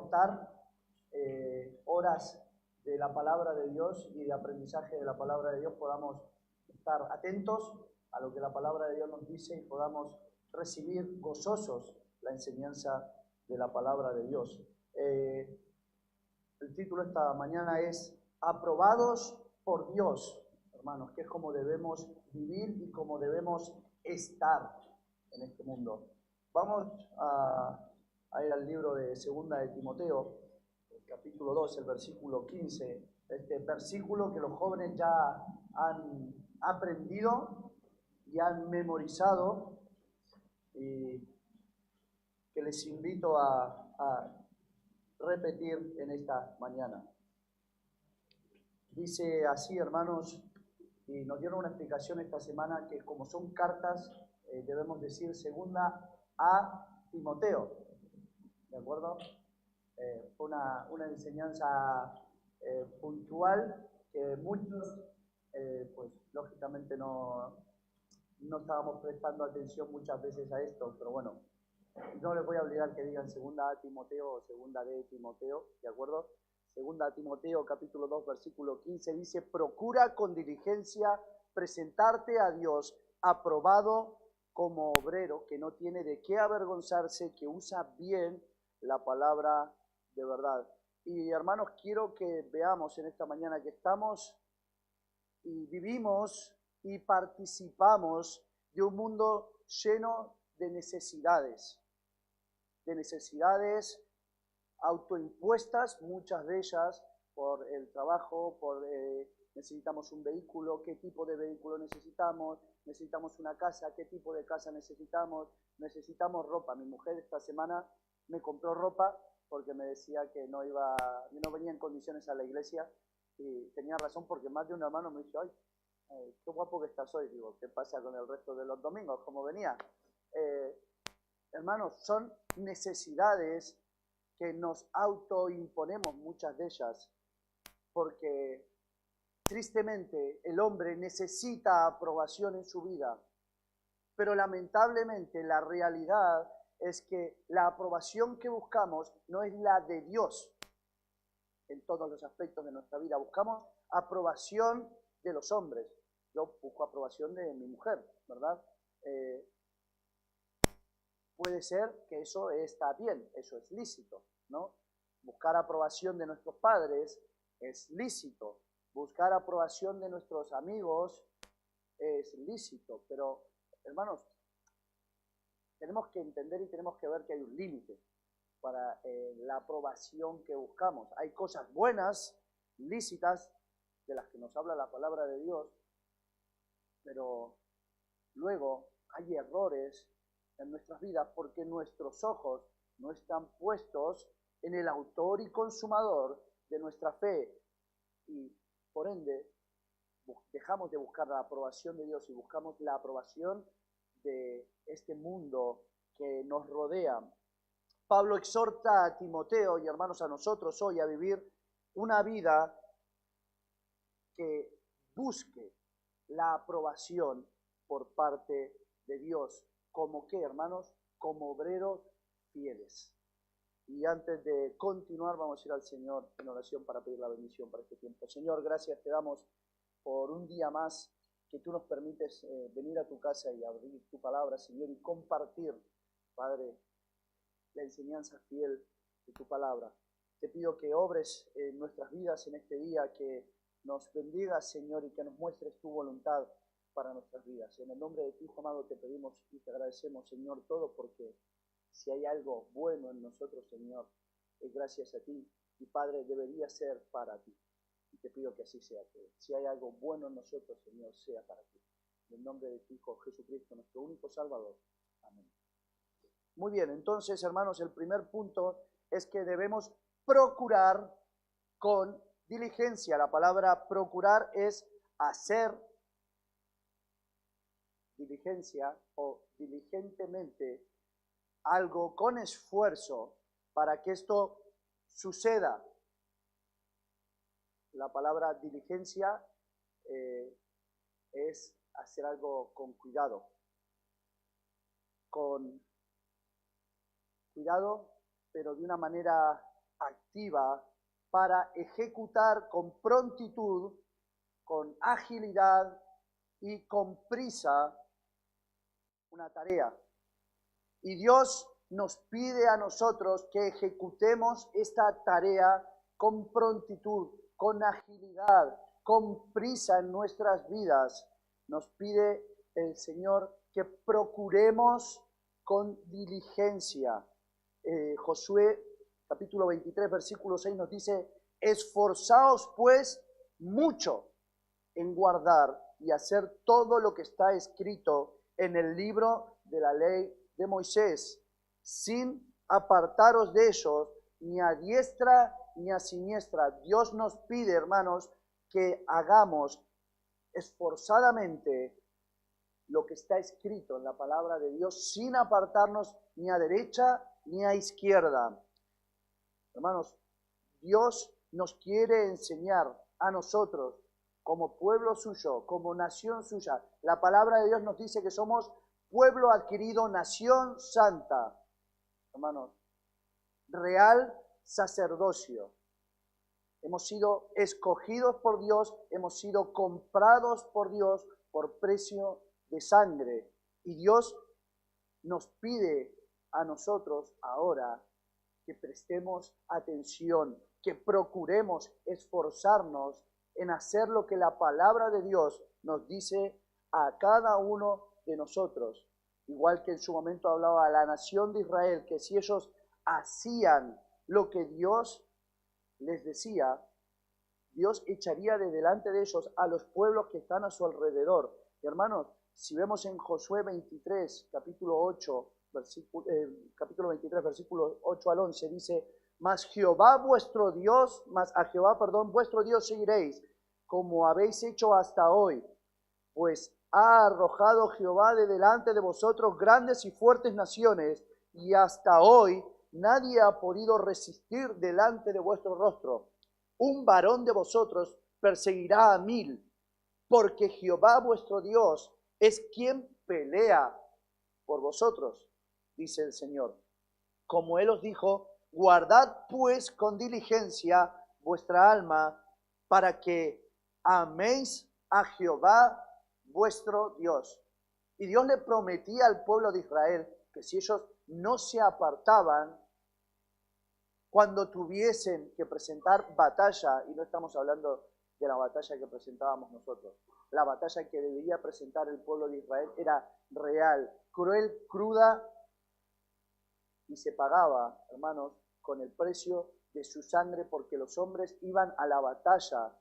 aportar horas de la palabra de Dios y de aprendizaje de la palabra de Dios, podamos estar atentos a lo que la palabra de Dios nos dice y podamos recibir gozosos la enseñanza de la palabra de Dios. El título esta mañana es Aprobados por Dios, hermanos, que es como debemos vivir y como debemos estar en este mundo. Vamos a ir al libro de Segunda de Timoteo, el capítulo 2, el versículo 15. Este versículo que los jóvenes ya han aprendido y han memorizado y que les invito a repetir en esta mañana. Dice así, hermanos, y nos dieron una explicación esta semana que como son cartas, debemos decir segunda a Timoteo, ¿de acuerdo? Fue una enseñanza puntual que muchos, pues lógicamente no estábamos prestando atención muchas veces a esto, pero bueno, no les voy a obligar que digan segunda a Timoteo o segunda de Timoteo, ¿de acuerdo? Segunda a Timoteo, capítulo 2, versículo 15, dice, procura con diligencia presentarte a Dios aprobado como obrero, que no tiene de qué avergonzarse, que usa bien la palabra de verdad. Y hermanos, quiero que veamos en esta mañana que estamos y vivimos y participamos de un mundo lleno de necesidades autoimpuestas, muchas de ellas por el trabajo, necesitamos un vehículo, qué tipo de vehículo necesitamos una casa, qué tipo de casa necesitamos ropa. Mi mujer esta semana me compró ropa porque me decía que no venía en condiciones a la iglesia y tenía razón porque más de un hermano me dice, ay, qué guapo que estás hoy. Digo, ¿qué pasa con el resto de los domingos? ¿Cómo venía? Hermanos, son necesidades que nos autoimponemos, muchas de ellas, porque tristemente el hombre necesita aprobación en su vida, pero lamentablemente la realidad es que la aprobación que buscamos no es la de Dios en todos los aspectos de nuestra vida. Buscamos aprobación de los hombres. Yo busco aprobación de mi mujer, ¿verdad? Puede ser que eso está bien, eso es lícito, ¿no? Buscar aprobación de nuestros padres es lícito. Buscar aprobación de nuestros amigos es lícito. Pero, hermanos, tenemos que entender y tenemos que ver que hay un límite para la aprobación que buscamos. Hay cosas buenas, lícitas, de las que nos habla la palabra de Dios, pero luego hay errores en nuestras vidas porque nuestros ojos no están puestos en el autor y consumador de nuestra fe y por ende dejamos de buscar la aprobación de Dios y buscamos la aprobación de este mundo que nos rodea. Pablo exhorta a Timoteo y hermanos a nosotros hoy a vivir una vida que busque la aprobación por parte de Dios. ¿Como qué, hermanos? Como obreros fieles. Y antes de continuar, vamos a ir al Señor en oración para pedir la bendición para este tiempo. Señor, gracias te damos por un día más que tú nos permites venir a tu casa y abrir tu palabra, Señor, y compartir, Padre, la enseñanza fiel de tu palabra. Te pido que obres en nuestras vidas en este día, que nos bendigas, Señor, y que nos muestres tu voluntad para nuestras vidas. En el nombre de tu Hijo amado te pedimos y te agradecemos, Señor, todo, porque si hay algo bueno en nosotros, Señor, es gracias a ti. Y Padre, debería ser para ti. Y te pido que así sea. Que si hay algo bueno en nosotros, Señor, sea para ti. En el nombre de tu Hijo Jesucristo, nuestro único Salvador. Amén. Muy bien, entonces, hermanos, el primer punto es que debemos procurar con diligencia. La palabra procurar es hacer diligencia o diligentemente algo con esfuerzo para que esto suceda. La palabra diligencia es hacer algo con cuidado. Con cuidado, pero de una manera activa para ejecutar con prontitud, con agilidad y con prisa una tarea. Y Dios nos pide a nosotros que ejecutemos esta tarea con prontitud, con agilidad, con prisa en nuestras vidas. Nos pide el Señor que procuremos con diligencia. Josué capítulo 23, versículo 6 nos dice: esforzaos pues mucho en guardar y hacer todo lo que está escrito en el libro de la ley de Moisés, sin apartaros de ellos, ni a diestra ni a siniestra. Dios nos pide, hermanos, que hagamos esforzadamente lo que está escrito en la palabra de Dios, sin apartarnos ni a derecha ni a izquierda. Hermanos, Dios nos quiere enseñar a nosotros, como pueblo suyo, como nación suya. La palabra de Dios nos dice que somos pueblo adquirido, nación santa. Hermanos, real sacerdocio. Hemos sido escogidos por Dios, hemos sido comprados por Dios por precio de sangre. Y Dios nos pide a nosotros ahora que prestemos atención, que procuremos esforzarnos en hacer lo que la palabra de Dios nos dice a cada uno de nosotros. Igual que en su momento hablaba a la nación de Israel, que si ellos hacían lo que Dios les decía, Dios echaría de delante de ellos a los pueblos que están a su alrededor. Y hermanos, si vemos en Josué 23, capítulo 8, capítulo 23, versículos 8 al 11, dice: mas a Jehová vuestro Dios seguiréis, como habéis hecho hasta hoy, pues ha arrojado Jehová de delante de vosotros grandes y fuertes naciones, y hasta hoy nadie ha podido resistir delante de vuestro rostro. Un varón de vosotros perseguirá a 1000, porque Jehová vuestro Dios es quien pelea por vosotros, dice el Señor. Como Él os dijo: guardad pues con diligencia vuestra alma, para que améis a Jehová vuestro Dios. Y Dios le prometía al pueblo de Israel que si ellos no se apartaban cuando tuviesen que presentar batalla, y no estamos hablando de la batalla que presentábamos nosotros, la batalla que debía presentar el pueblo de Israel era real, cruel, cruda, y se pagaba, hermanos, con el precio de su sangre, porque los hombres iban a la batalla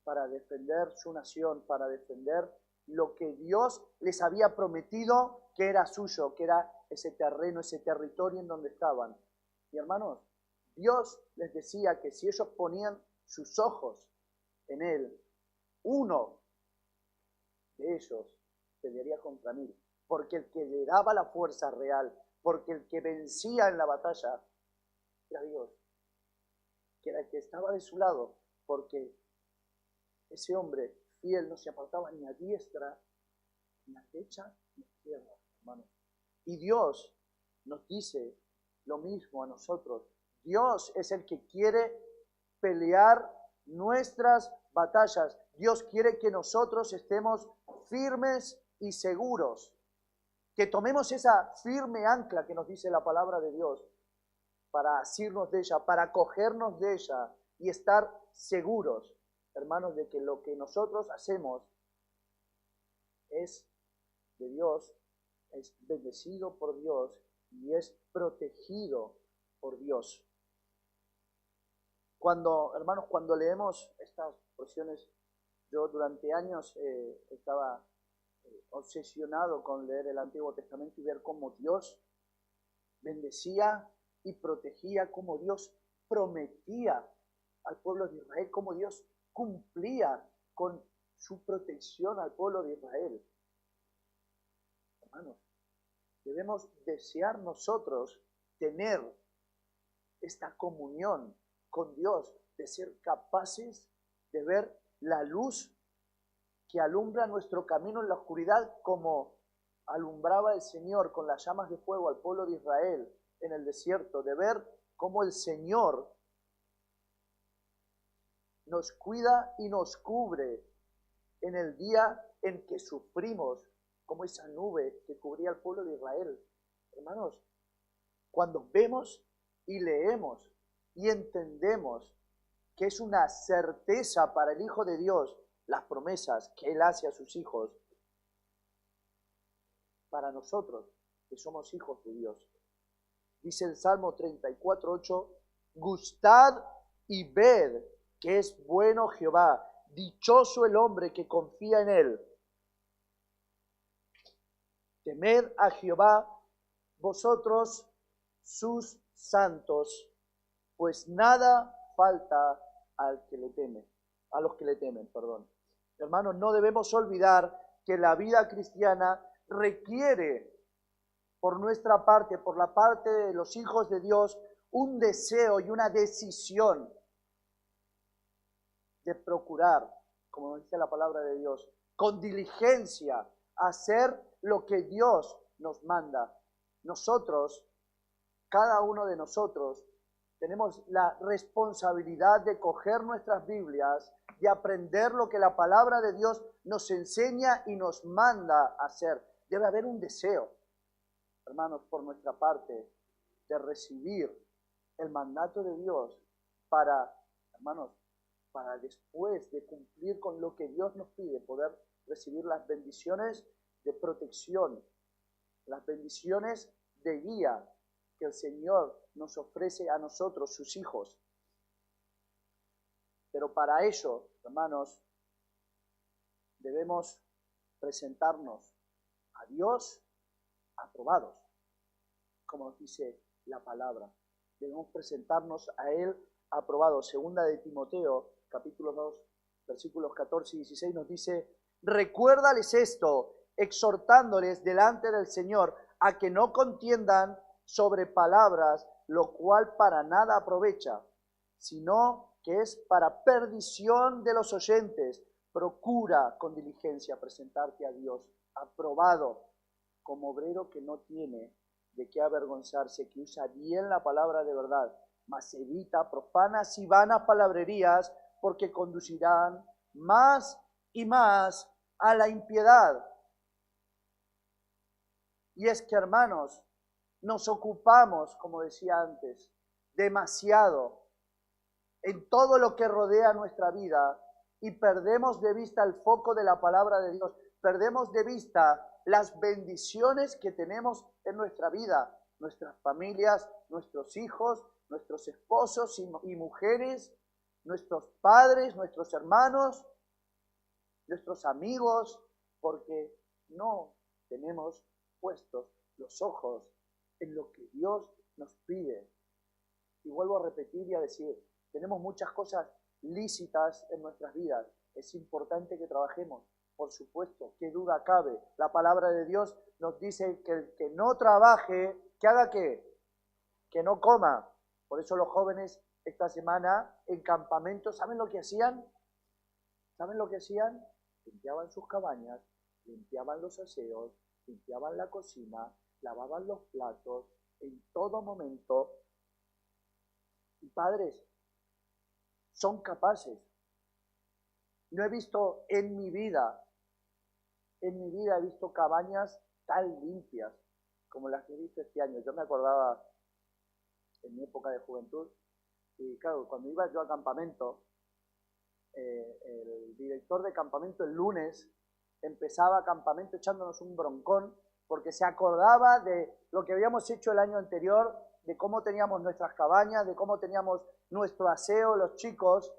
para defender su nación, para defender lo que Dios les había prometido que era suyo, que era ese terreno, ese territorio en donde estaban. Y hermanos, Dios les decía que si ellos ponían sus ojos en Él, uno de ellos pelearía contra 1000, porque el que le daba la fuerza real, porque el que vencía en la batalla era Dios, que era el que estaba de su lado, porque ese hombre fiel no se apartaba ni a diestra, ni a derecha, ni a izquierda, hermanos. Y Dios nos dice lo mismo a nosotros. Dios es el que quiere pelear nuestras batallas. Dios quiere que nosotros estemos firmes y seguros, que tomemos esa firme ancla que nos dice la palabra de Dios para asirnos de ella, para cogernos de ella y estar seguros, hermanos, de que lo que nosotros hacemos es de Dios, es bendecido por Dios y es protegido por Dios. Hermanos, cuando leemos estas porciones, yo durante años estaba obsesionado con leer el Antiguo Testamento y ver cómo Dios bendecía y protegía, cómo Dios prometía al pueblo de Israel, cómo Dios cumplía con su protección al pueblo de Israel. Hermanos, debemos desear nosotros tener esta comunión con Dios, de ser capaces de ver la luz que alumbra nuestro camino en la oscuridad, como alumbraba el Señor con las llamas de fuego al pueblo de Israel en el desierto, de ver cómo el Señor nos cuida y nos cubre en el día en que sufrimos, como esa nube que cubría al pueblo de Israel. Hermanos, cuando vemos y leemos y entendemos que es una certeza para el Hijo de Dios las promesas que Él hace a sus hijos, para nosotros que somos hijos de Dios. Dice el Salmo 34:8, gustad y ved que es bueno Jehová, dichoso el hombre que confía en Él. Temed a Jehová vosotros sus santos, pues nada falta al que le teme, a los que le temen, perdón. Hermanos, no debemos olvidar que la vida cristiana requiere por nuestra parte, por la parte de los hijos de Dios, un deseo y una decisión de procurar, como dice la palabra de Dios, con diligencia, hacer lo que Dios nos manda. Nosotros, cada uno de nosotros, tenemos la responsabilidad de coger nuestras Biblias, de aprender lo que la palabra de Dios nos enseña y nos manda a hacer. Debe haber un deseo, hermanos, por nuestra parte, de recibir el mandato de Dios para, hermanos, para después de cumplir con lo que Dios nos pide, poder recibir las bendiciones de protección, las bendiciones de guía que el Señor nos ofrece a nosotros, sus hijos. Pero para ello, hermanos, debemos presentarnos a Dios aprobados, como nos dice la palabra. Debemos presentarnos a Él aprobados. Segunda de Timoteo, capítulo 2, versículos 14 y 16, nos dice, recuérdales esto, exhortándoles delante del Señor a que no contiendan sobre palabras, lo cual para nada aprovecha, sino que es para perdición de los oyentes. Procura con diligencia presentarte a Dios aprobado, como obrero que no tiene de qué avergonzarse, que usa bien la palabra de verdad, mas evita profanas y vanas palabrerías, porque conducirán más y más a la impiedad. Y es que, hermanos, nos ocupamos, como decía antes, demasiado en todo lo que rodea nuestra vida y perdemos de vista el foco de la palabra de Dios, perdemos de vista las bendiciones que tenemos en nuestra vida, nuestras familias, nuestros hijos, nuestros esposos y mujeres, nuestros padres, nuestros hermanos, nuestros amigos, porque no tenemos puestos los ojos en lo que Dios nos pide. Y vuelvo a repetir y a decir, tenemos muchas cosas lícitas en nuestras vidas. Es importante que trabajemos, por supuesto, qué duda cabe. La palabra de Dios nos dice que el que no trabaje, ¿que haga qué? Que no coma. Por eso los jóvenes esta semana en campamentos, ¿saben lo que hacían? ¿Saben lo que hacían? Limpiaban sus cabañas, limpiaban los aseos, limpiaban la cocina, lavaban los platos, en todo momento. Y padres, son capaces. No he visto en mi vida he visto cabañas tan limpias como las que he visto este año. Yo me acordaba en mi época de juventud, y claro, cuando iba yo a campamento, el director de campamento el lunes empezaba campamento echándonos un broncón porque se acordaba de lo que habíamos hecho el año anterior, de cómo teníamos nuestras cabañas, de cómo teníamos nuestro aseo, los chicos,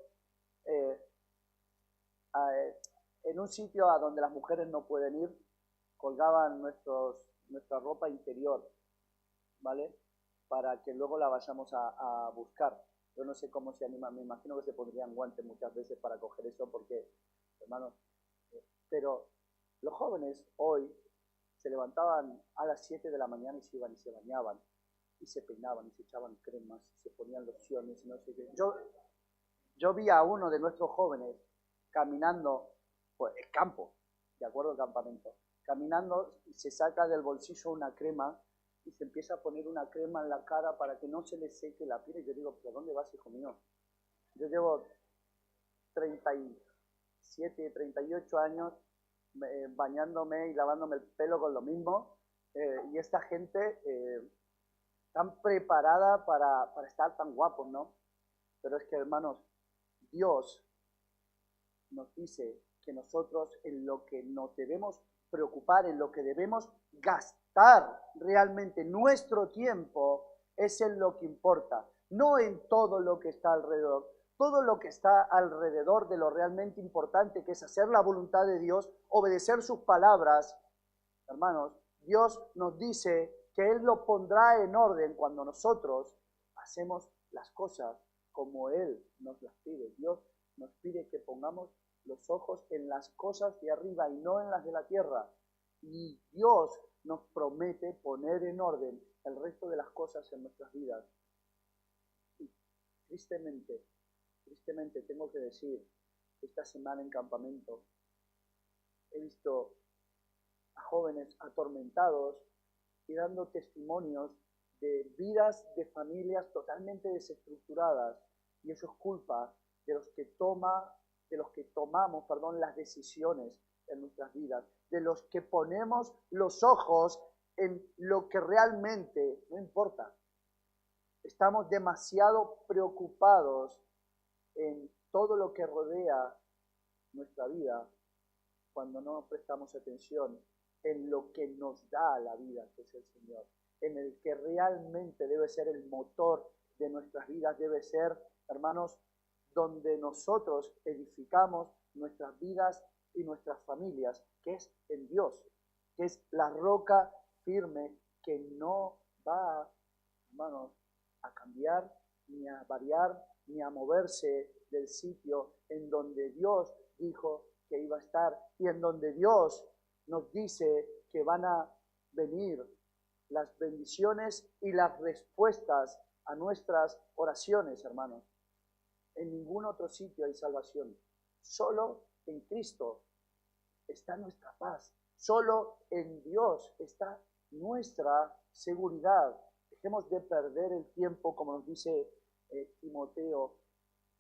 en un sitio a donde las mujeres no pueden ir, colgaban nuestra ropa interior, ¿vale? Para que luego la vayamos a buscar. Yo no sé cómo se animan, me imagino que se pondrían guantes muchas veces para coger eso, porque, hermanos, pero los jóvenes hoy se levantaban a las 7 de la mañana y se iban y se bañaban, y se peinaban, y se echaban cremas, y se ponían lociones, y no sé qué. Yo vi a uno de nuestros jóvenes caminando por el campo, de acuerdo al campamento, caminando y se saca del bolsillo una crema y se empieza a poner una crema en la cara para que no se le seque la piel. Y yo digo, ¿pero dónde vas, hijo mío? Yo llevo 37, 38 años bañándome y lavándome el pelo con lo mismo, y esta gente tan preparada para estar tan guapos, ¿no? Pero es que, hermanos, Dios nos dice que nosotros en lo que nos debemos preocupar, en lo que debemos gastar realmente nuestro tiempo, es en lo que importa, no en todo lo que está alrededor. Todo lo que está alrededor de lo realmente importante, que es hacer la voluntad de Dios, obedecer sus palabras, hermanos, Dios nos dice que Él lo pondrá en orden cuando nosotros hacemos las cosas como Él nos las pide. Dios nos pide que pongamos los ojos en las cosas de arriba y no en las de la tierra. Y Dios nos promete poner en orden el resto de las cosas en nuestras vidas. Y tristemente tengo que decir, esta semana en campamento he visto a jóvenes atormentados y dando testimonios de vidas de familias totalmente desestructuradas, y eso es culpa de los que tomamos las decisiones en nuestras vidas, de los que ponemos los ojos en lo que realmente no importa. Estamos demasiado preocupados en todo lo que rodea nuestra vida cuando no prestamos atención en lo que nos da la vida, que es el Señor, en el que realmente debe ser el motor de nuestras vidas, debe ser, hermanos, donde nosotros edificamos nuestras vidas y nuestras familias, que es en Dios, que es la roca firme que no va, hermanos, a cambiar, ni a variar, ni a moverse del sitio en donde Dios dijo que iba a estar y en donde Dios nos dice que van a venir las bendiciones y las respuestas a nuestras oraciones, hermanos. En ningún otro sitio hay salvación. Solo en Cristo está nuestra paz. Solo en Dios está nuestra seguridad. Dejemos de perder el tiempo, como nos dice Timoteo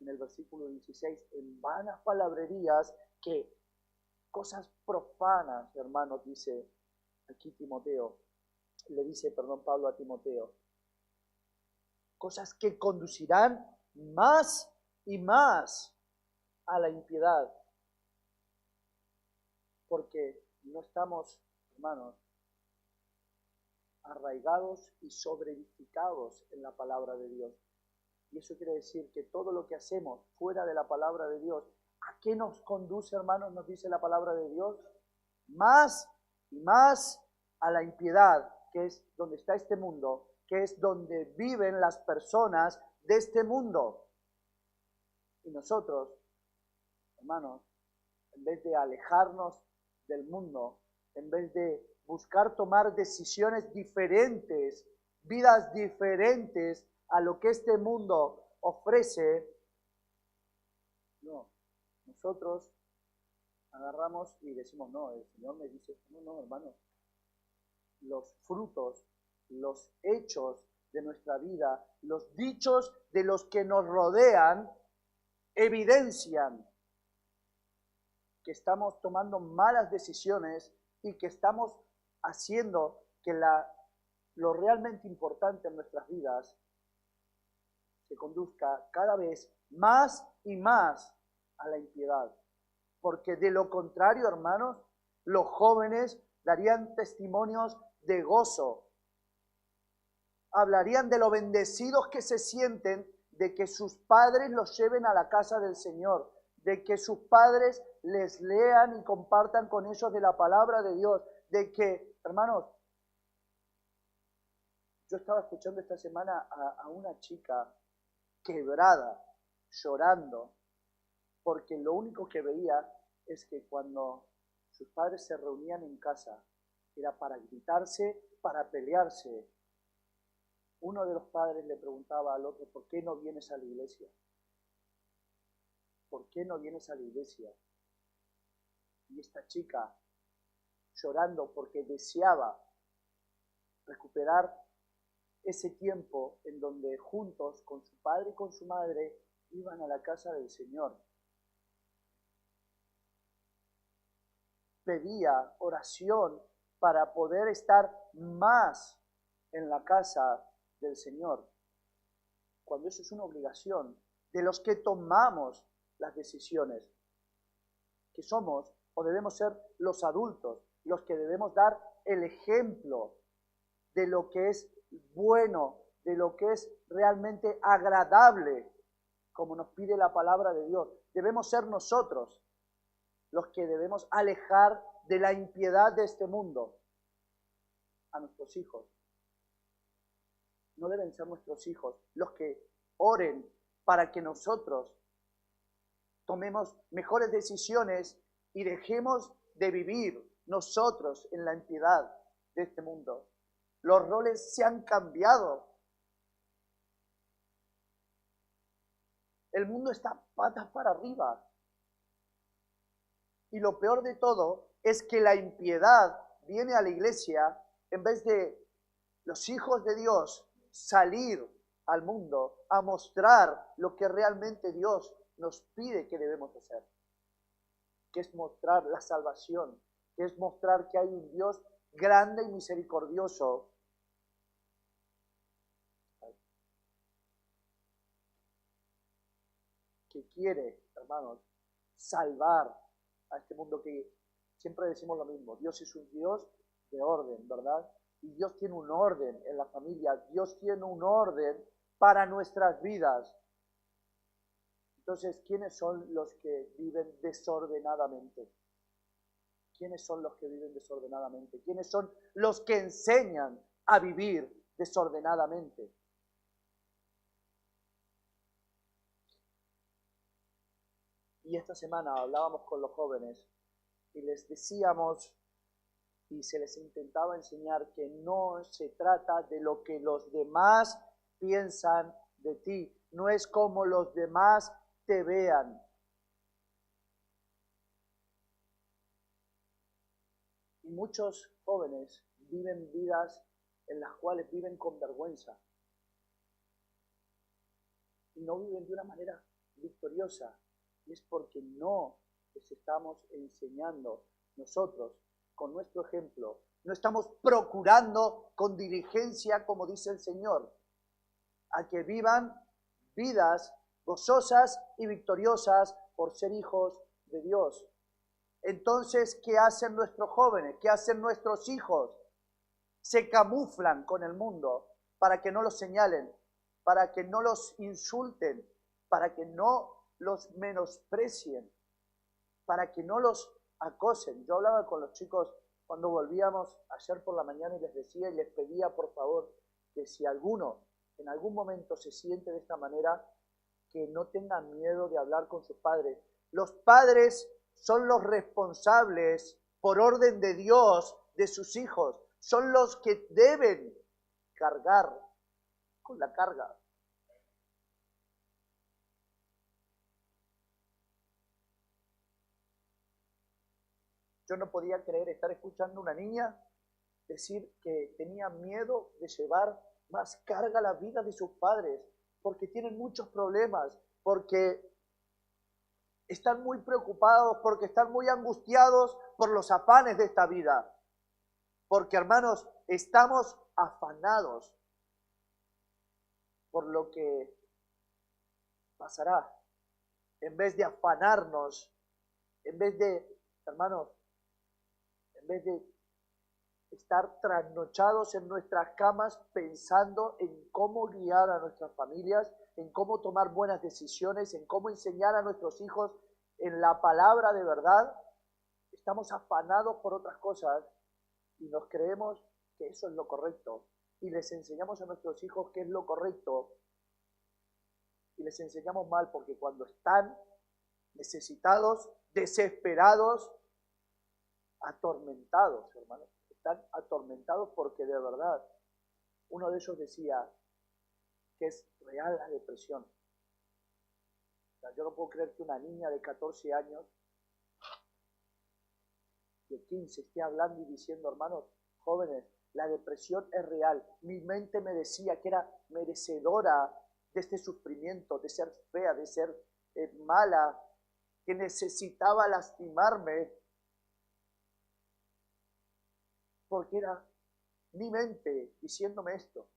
en el versículo 16, en vanas palabrerías, que cosas profanas, hermanos, dice aquí Timoteo, Pablo a Timoteo, cosas que conducirán más y más a la impiedad, porque no estamos, hermanos, arraigados y sobreedificados en la palabra de Dios. Y eso quiere decir que todo lo que hacemos fuera de la palabra de Dios, ¿a qué nos conduce, hermanos? Nos dice la palabra de Dios. Más y más a la impiedad, que es donde está este mundo, que es donde viven las personas de este mundo. Y nosotros, hermanos, en vez de alejarnos del mundo, en vez de buscar tomar decisiones diferentes, vidas diferentes a lo que este mundo ofrece, no, nosotros agarramos y decimos, no, el Señor me dice, no, hermano, los frutos, los hechos de nuestra vida, los dichos de los que nos rodean, evidencian que estamos tomando malas decisiones y que estamos haciendo que lo realmente importante en nuestras vidas se conduzca cada vez más y más a la impiedad. Porque de lo contrario, hermanos, los jóvenes darían testimonios de gozo. Hablarían de lo bendecidos que se sienten de que sus padres los lleven a la casa del Señor, de que sus padres les lean y compartan con ellos de la palabra de Dios, de que, hermanos, yo estaba escuchando esta semana a una chica quebrada, llorando, porque lo único que veía es que cuando sus padres se reunían en casa era para gritarse, para pelearse. Uno de los padres le preguntaba al otro, ¿por qué no vienes a la iglesia? ¿Por qué no vienes a la iglesia? Y esta chica, llorando porque deseaba recuperar ese tiempo en donde juntos, con su padre y con su madre, iban a la casa del Señor. Pedía oración para poder estar más en la casa del Señor, cuando eso es una obligación de los que tomamos las decisiones, que somos o debemos ser los adultos, los que debemos dar el ejemplo de lo que es bueno, de lo que es realmente agradable, como nos pide la palabra de Dios. Debemos ser nosotros los que debemos alejar de la impiedad de este mundo a nuestros hijos. No deben ser nuestros hijos los que oren para que nosotros tomemos mejores decisiones y dejemos de vivir nosotros en la impiedad de este mundo. Los roles se han cambiado. El mundo está patas para arriba. Y lo peor de todo es que la impiedad viene a la iglesia en vez de los hijos de Dios salir al mundo a mostrar lo que realmente Dios nos pide que debemos hacer, que es mostrar la salvación, que es mostrar que hay un Dios grande y misericordioso, que quiere, hermanos, salvar a este mundo, que siempre decimos lo mismo. Dios es un Dios de orden, ¿verdad? Y Dios tiene un orden en la familia, Dios tiene un orden para nuestras vidas. Entonces, ¿quiénes son los que viven desordenadamente? ¿Quiénes son los que viven desordenadamente? ¿Quiénes son los que enseñan a vivir desordenadamente? Y esta semana hablábamos con los jóvenes y les decíamos y se les intentaba enseñar que no se trata de lo que los demás piensan de ti, no es como los demás te vean. Y muchos jóvenes viven vidas en las cuales viven con vergüenza y no viven de una manera victoriosa. Y es porque no les estamos enseñando nosotros con nuestro ejemplo, no estamos procurando con diligencia, como dice el Señor, a que vivan vidas gozosas y victoriosas por ser hijos de Dios. Entonces, ¿qué hacen nuestros jóvenes? ¿Qué hacen nuestros hijos? Se camuflan con el mundo para que no los señalen, para que no los insulten, para que no los menosprecien, para que no los acosen. Yo hablaba con los chicos cuando volvíamos ayer por la mañana y les decía y les pedía por favor que si alguno en algún momento se siente de esta manera, que no tengan miedo de hablar con sus padres. Los padres son los responsables por orden de Dios de sus hijos, son los que deben cargar con la carga. Yo no podía creer estar escuchando a una niña decir que tenía miedo de llevar más carga a la vida de sus padres, porque tienen muchos problemas, porque están muy preocupados, porque están muy angustiados por los afanes de esta vida. Porque, hermanos, estamos afanados por lo que pasará. En vez de afanarnos, en vez de, hermanos, en vez de estar trasnochados en nuestras camas pensando en cómo guiar a nuestras familias, en cómo tomar buenas decisiones, en cómo enseñar a nuestros hijos en la palabra de verdad, estamos afanados por otras cosas y nos creemos que eso es lo correcto. Y les enseñamos a nuestros hijos qué es lo correcto y les enseñamos mal, porque cuando están necesitados, desesperados, atormentados, hermanos, están atormentados porque de verdad, uno de ellos decía que es real la depresión. O sea, yo no puedo creer que una niña de 14 años, de 15, esté hablando y diciendo, hermanos, jóvenes, La depresión es real. Mi mente me decía que era merecedora de este sufrimiento, de ser fea, de ser mala, que necesitaba lastimarme, porque era mi mente diciéndome esto.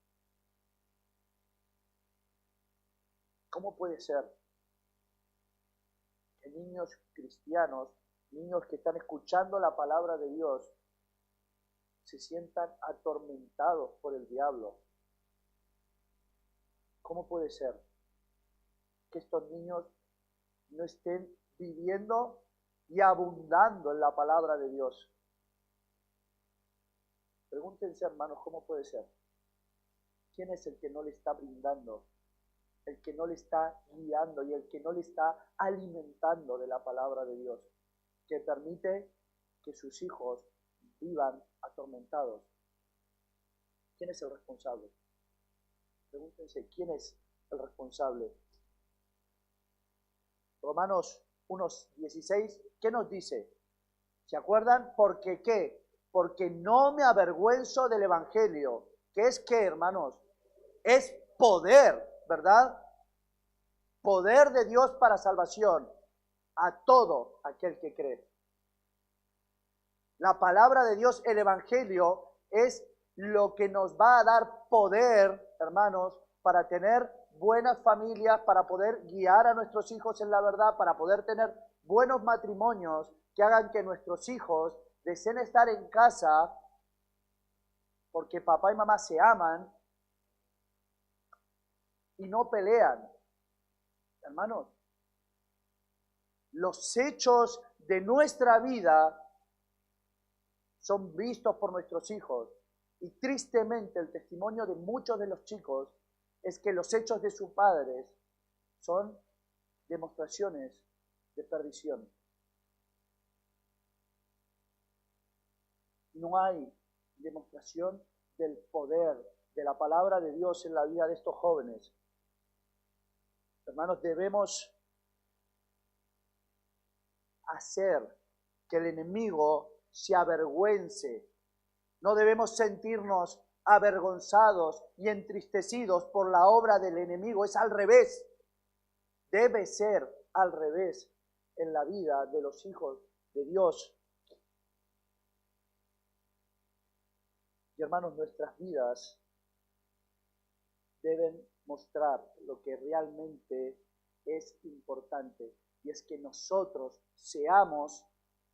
¿Cómo puede ser que niños cristianos, niños que están escuchando la palabra de Dios, se sientan atormentados por el diablo? ¿Cómo puede ser que estos niños no estén viviendo y abundando en la palabra de Dios? Pregúntense, hermanos, ¿cómo puede ser? ¿Quién es el que no le está brindando, el que no le está guiando y el que no le está alimentando de la palabra de Dios, que permite que sus hijos vivan atormentados? ¿Quién es el responsable? Pregúntense, ¿quién es el responsable? Romanos 1:16, ¿qué nos dice? ¿Se acuerdan? ¿Porque qué? Porque no me avergüenzo del Evangelio. ¿Qué es qué, hermanos? Es poder, ¿verdad? Poder de Dios para salvación a todo aquel que cree. La palabra de Dios, el Evangelio, es lo que nos va a dar poder, hermanos, para tener buenas familias, para poder guiar a nuestros hijos en la verdad, para poder tener buenos matrimonios que hagan que nuestros hijos deseen estar en casa porque papá y mamá se aman y no pelean. Hermanos, los hechos de nuestra vida son vistos por nuestros hijos. Y tristemente el testimonio de muchos de los chicos es que los hechos de sus padres son demostraciones de perdición. No hay demostración del poder de la palabra de Dios en la vida de estos jóvenes. Hermanos, debemos hacer que el enemigo se avergüence. No debemos sentirnos avergonzados y entristecidos por la obra del enemigo. Es al revés. Debe ser al revés en la vida de los hijos de Dios. Y hermanos, nuestras vidas deben mostrar lo que realmente es importante. Y es que nosotros seamos,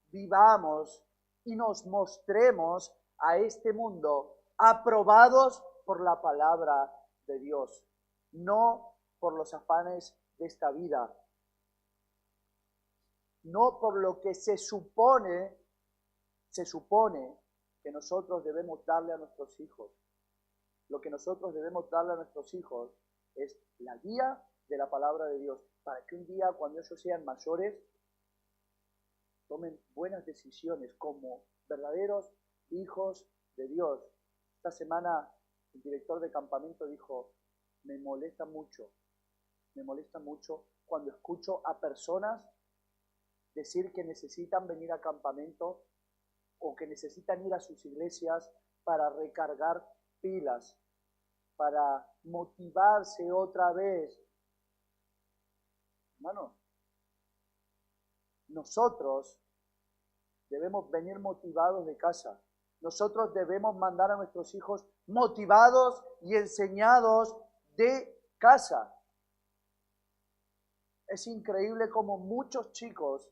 vivamos y nos mostremos a este mundo aprobados por la palabra de Dios, no por los afanes de esta vida, no por lo que se supone que nosotros debemos darle a nuestros hijos. Lo que nosotros debemos darle a nuestros hijos es la guía de la palabra de Dios, para que un día, cuando ellos sean mayores, tomen buenas decisiones como verdaderos hijos de Dios. Esta semana el director de campamento dijo, me molesta mucho cuando escucho a personas decir que necesitan venir a campamento o que necesitan ir a sus iglesias para recargar pilas, para motivarse otra vez. Hermanos, nosotros debemos venir motivados de casa. Nosotros debemos mandar a nuestros hijos motivados y enseñados de casa. Es increíble cómo muchos chicos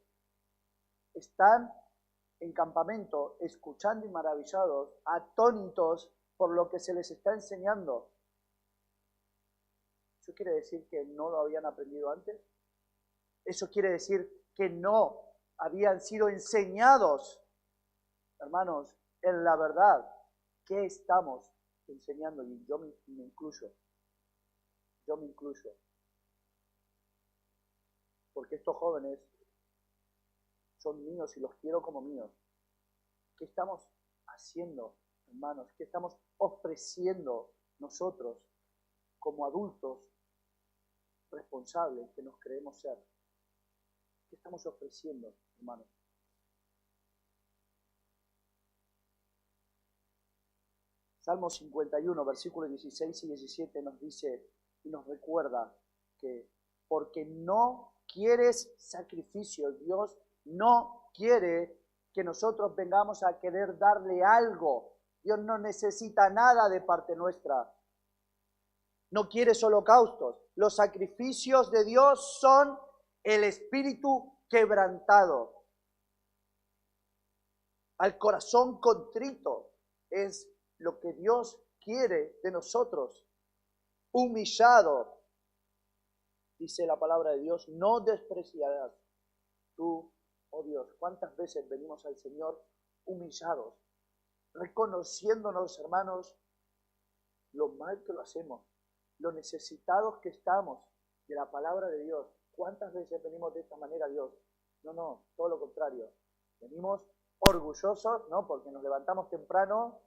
están en campamento escuchando y maravillados, atónitos por lo que se les está enseñando. ¿Eso quiere decir que no lo habían aprendido antes? ¿Eso quiere decir que no habían sido enseñados, hermanos, en la verdad? ¿Qué estamos enseñando? Y yo me incluyo. Porque estos jóvenes son míos y los quiero como míos. ¿Qué estamos haciendo, hermanos? ¿Qué estamos ofreciendo nosotros como adultos responsables que nos creemos ser? ¿Qué estamos ofreciendo, hermanos? Salmo 51, versículos 16 y 17 nos dice y nos recuerda que porque no quieres sacrificios, Dios no quiere que nosotros vengamos a querer darle algo. Dios no necesita nada de parte nuestra. No quieres holocaustos. Los sacrificios de Dios son el espíritu quebrantado. Al corazón contrito es lo que Dios quiere de nosotros. Humillado, dice la palabra de Dios, no despreciarás tú, oh Dios. ¿Cuántas veces venimos al Señor humillados, reconociéndonos, hermanos, lo mal que lo hacemos, lo necesitados que estamos de la palabra de Dios? ¿Cuántas veces venimos de esta manera a Dios? No, todo lo contrario. Venimos orgullosos, ¿no? Porque nos levantamos temprano,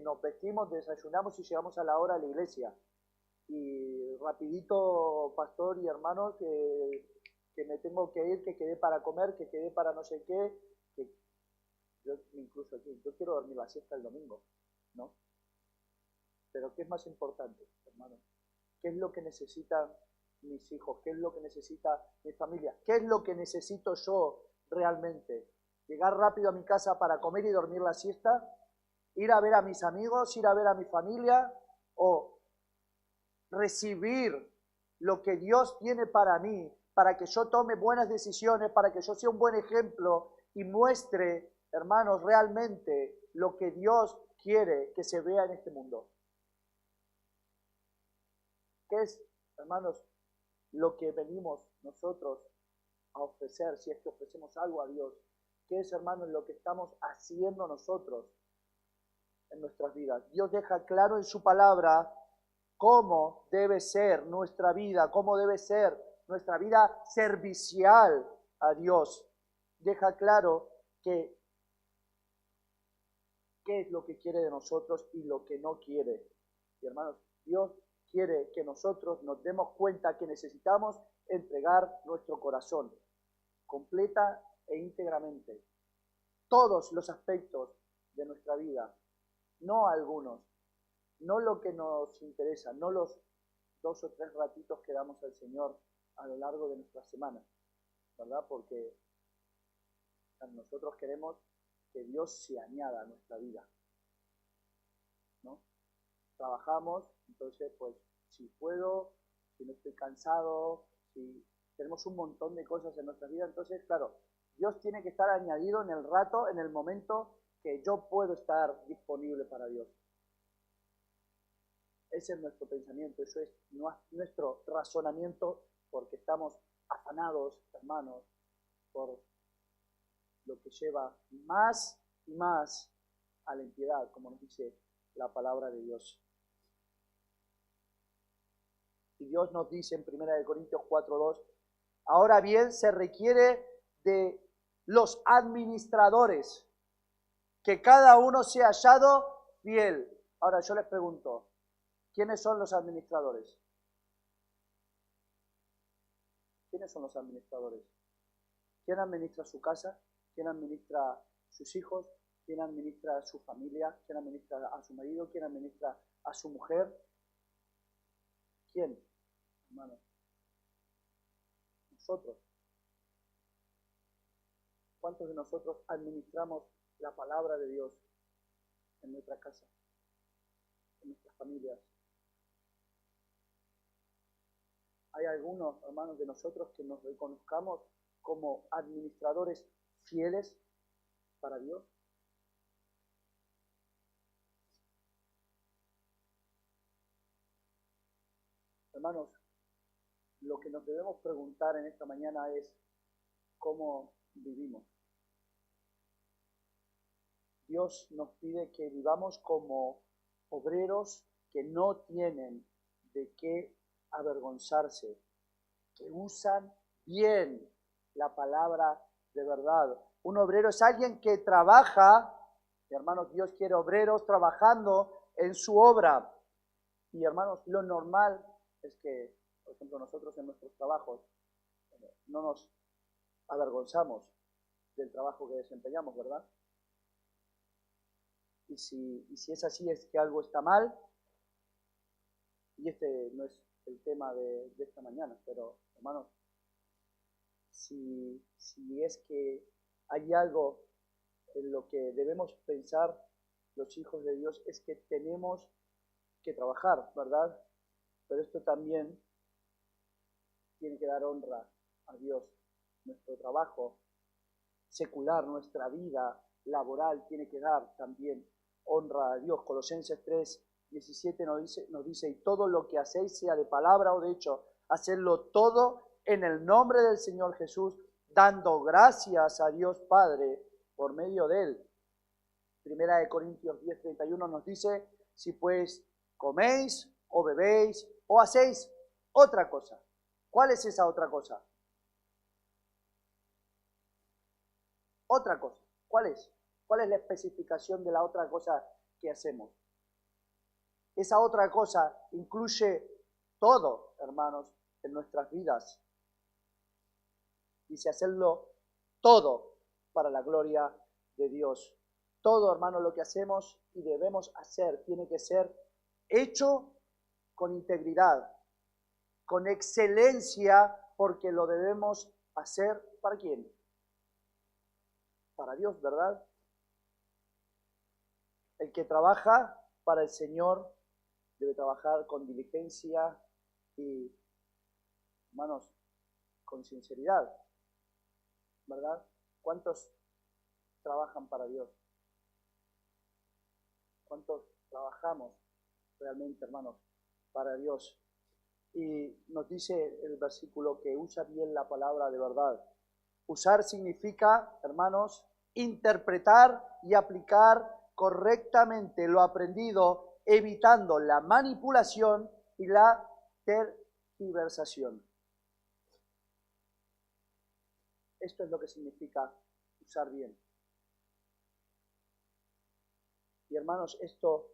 nos vestimos, desayunamos y llegamos a la hora a la iglesia. Y rapidito, pastor y hermanos, que me tengo que ir, que quedé para comer, que quedé para no sé qué, que yo incluso aquí, yo quiero dormir la siesta el domingo, ¿no? Pero ¿qué es más importante, hermanos? ¿Qué es lo que necesitan mis hijos? ¿Qué es lo que necesita mi familia? ¿Qué es lo que necesito yo realmente? ¿Llegar rápido a mi casa para comer y dormir la siesta? ¿Ir a ver a mis amigos? ¿Ir a ver a mi familia? ¿O recibir lo que Dios tiene para mí, para que yo tome buenas decisiones, para que yo sea un buen ejemplo y muestre, hermanos, realmente lo que Dios quiere que se vea en este mundo? ¿Qué es, hermanos, lo que venimos nosotros a ofrecer, si es que ofrecemos algo a Dios? ¿Qué es, hermanos, lo que estamos haciendo nosotros en nuestras vidas? Dios deja claro en su palabra cómo debe ser nuestra vida, cómo debe ser nuestra vida servicial a Dios. Deja claro qué es lo que quiere de nosotros y lo que no quiere. Y hermanos, Dios quiere que nosotros nos demos cuenta que necesitamos entregar nuestro corazón completa e íntegramente. Todos los aspectos de nuestra vida, no algunos, no lo que nos interesa, no los 2 o 3 ratitos que damos al Señor a lo largo de nuestra semana, ¿verdad? Porque nosotros queremos que Dios se añada a nuestra vida, ¿no? Trabajamos, entonces, pues, si puedo, si no estoy cansado, si tenemos un montón de cosas en nuestra vida, entonces, claro, Dios tiene que estar añadido en el rato, en el momento que yo puedo estar disponible para Dios. Ese es nuestro pensamiento, eso es nuestro razonamiento, porque estamos afanados, hermanos, por lo que lleva más y más a la impiedad, como nos dice la palabra de Dios. Y Dios nos dice en 1 Corintios 4:2, ahora bien se requiere de los administradores, que cada uno sea hallado fiel. Ahora yo les pregunto, ¿quiénes son los administradores? ¿Quiénes son los administradores? ¿Quién administra su casa? ¿Quién administra sus hijos? ¿Quién administra su familia? ¿Quién administra a su marido? ¿Quién administra a su mujer? ¿Quién, hermano? Nosotros. ¿Cuántos de nosotros administramos la palabra de Dios en nuestra casa, en nuestras familias? Hay algunos, hermanos, de nosotros que nos reconozcamos como administradores fieles para Dios. Hermanos, lo que nos debemos preguntar en esta mañana es cómo vivimos. Dios nos pide que vivamos como obreros que no tienen de qué avergonzarse, que usan bien la palabra de verdad. Un obrero es alguien que trabaja, y hermanos, Dios quiere obreros trabajando en su obra. Y hermanos, lo normal es que, por ejemplo, nosotros en nuestros trabajos no nos avergonzamos del trabajo que desempeñamos, ¿verdad? y si es así es que algo está mal, y este no es el tema de esta mañana, pero hermanos, si es que hay algo en lo que debemos pensar los hijos de Dios, es que tenemos que trabajar, ¿verdad? Pero esto también tiene que dar honra a Dios. Nuestro trabajo secular, nuestra vida laboral tiene que dar también honra a Dios. Colosenses 3:17 nos dice, y todo lo que hacéis, sea de palabra o de hecho, hacedlo todo en el nombre del Señor Jesús, dando gracias a Dios Padre por medio de Él. Primera de Corintios 10:31 nos dice, si pues coméis o bebéis o hacéis otra cosa. ¿Cuál es esa otra cosa? Otra cosa. ¿Cuál es? ¿Cuál es la especificación de la otra cosa que hacemos? Esa otra cosa incluye todo, hermanos, en nuestras vidas. Dice hacerlo todo para la gloria de Dios. Todo, hermano, lo que hacemos y debemos hacer tiene que ser hecho con integridad, con excelencia, porque lo debemos hacer ¿para quién? Para Dios, ¿verdad? El que trabaja para el Señor debe trabajar con diligencia y, hermanos, con sinceridad, ¿verdad? ¿Cuántos trabajan para Dios? ¿Cuántos trabajamos realmente, hermanos, para Dios? Y nos dice el versículo que usa bien la palabra de verdad. Usar significa, hermanos, interpretar y aplicar correctamente lo aprendido, evitando la manipulación y la tergiversación. Esto es lo que significa usar bien. Y hermanos, esto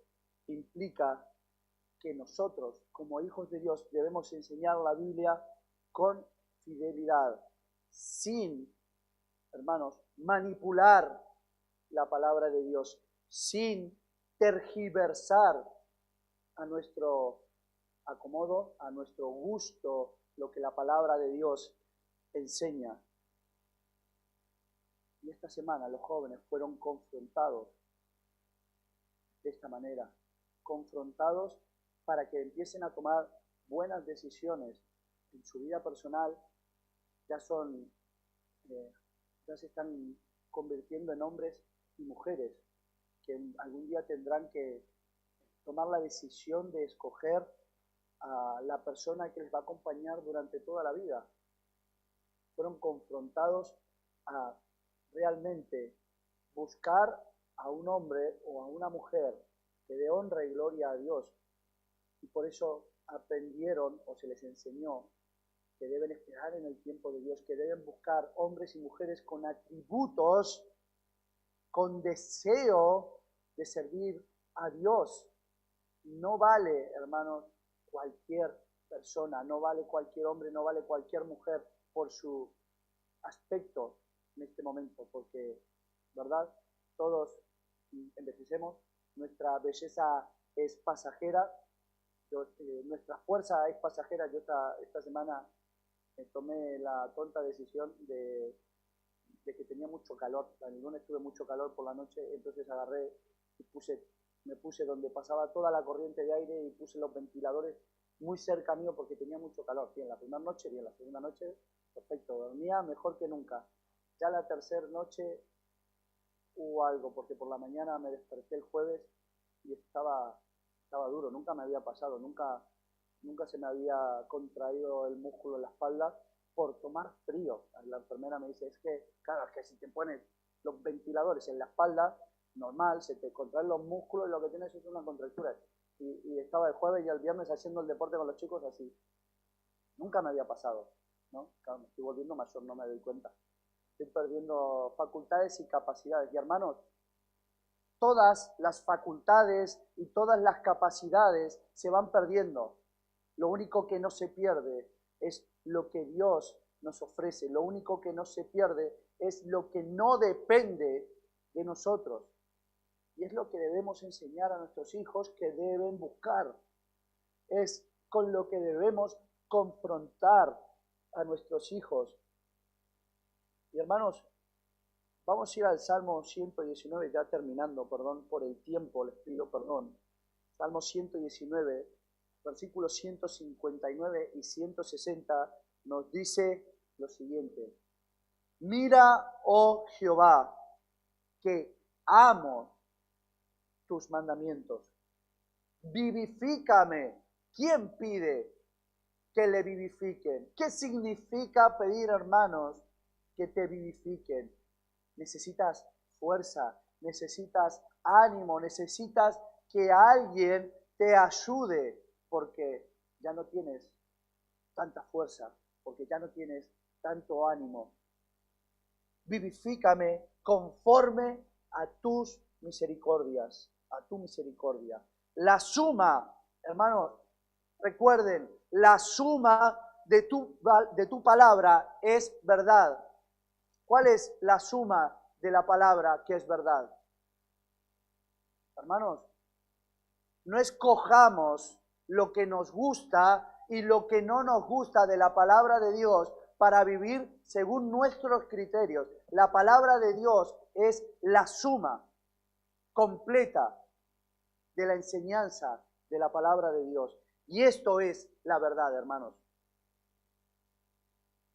implica que nosotros, como hijos de Dios, debemos enseñar la Biblia con fidelidad, sin, hermanos, manipular la palabra de Dios, sin tergiversar a nuestro acomodo, a nuestro gusto, lo que la palabra de Dios enseña. Y esta semana los jóvenes fueron confrontados de esta manera, confrontados para que empiecen a tomar buenas decisiones en su vida personal. Ya se están convirtiendo en hombres y mujeres que algún día tendrán que tomar la decisión de escoger a la persona que les va a acompañar durante toda la vida. Fueron confrontados a realmente buscar a un hombre o a una mujer que dé honra y gloria a Dios. Y por eso aprendieron o se les enseñó que deben esperar en el tiempo de Dios, que deben buscar hombres y mujeres con atributos, con deseo de servir a Dios. No vale, hermanos, cualquier persona, no vale cualquier hombre, no vale cualquier mujer por su aspecto en este momento, porque, ¿verdad? Todos envejecemos, nuestra belleza es pasajera, nuestra fuerza es pasajera. Yo esta semana tomé la tonta decisión de que tenía mucho calor. El lunes tuve mucho calor por la noche, entonces agarré y me puse donde pasaba toda la corriente de aire y puse los ventiladores muy cerca mío porque tenía mucho calor. Bien, la primera noche, bien, la segunda noche, perfecto, dormía mejor que nunca. Ya la tercera noche hubo algo, porque por la mañana me desperté el jueves y estaba duro, nunca me había pasado, nunca se me había contraído el músculo en la espalda por tomar frío. La enfermera me dice, es que, claro, es que si te pones los ventiladores en la espalda, normal, se te contraen los músculos y lo que tienes es una contractura. Y estaba el jueves y el viernes haciendo el deporte con los chicos así. Nunca me había pasado, ¿no? Claro, me estoy volviendo mayor, no me doy cuenta. Estoy perdiendo facultades y capacidades. Y hermanos, todas las facultades y todas las capacidades se van perdiendo. Lo único que no se pierde es lo que Dios nos ofrece. Lo único que no se pierde es lo que no depende de nosotros. Y es lo que debemos enseñar a nuestros hijos que deben buscar. Es con lo que debemos confrontar a nuestros hijos. Y hermanos, vamos a ir al Salmo 119, ya terminando, perdón por el tiempo, les pido perdón. Salmo 119, versículos 159 y 160 nos dice lo siguiente. Mira, oh Jehová, que amo tus mandamientos. Vivifícame. ¿Quién pide que le vivifiquen? ¿Qué significa pedir, hermanos, que te vivifiquen? Necesitas fuerza, necesitas ánimo, necesitas que alguien te ayude, porque ya no tienes tanta fuerza, porque ya no tienes tanto ánimo. Vivifícame conforme a tus misericordias, a tu misericordia. La suma, hermanos, recuerden, la suma de tu palabra es verdad. ¿Cuál es la suma de la palabra que es verdad? Hermanos, no escojamos lo que nos gusta y lo que no nos gusta de la palabra de Dios para vivir según nuestros criterios. La palabra de Dios es la suma completa de la enseñanza de la palabra de Dios. Y esto es la verdad, hermanos.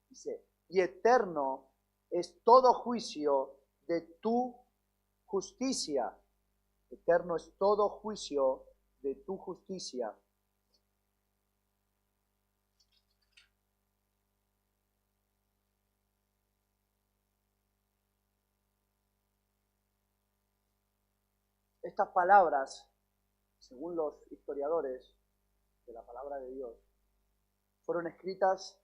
Dice, y eterno es todo juicio de tu justicia. Eterno es todo juicio de tu justicia. Estas palabras, según los historiadores de la palabra de Dios, fueron escritas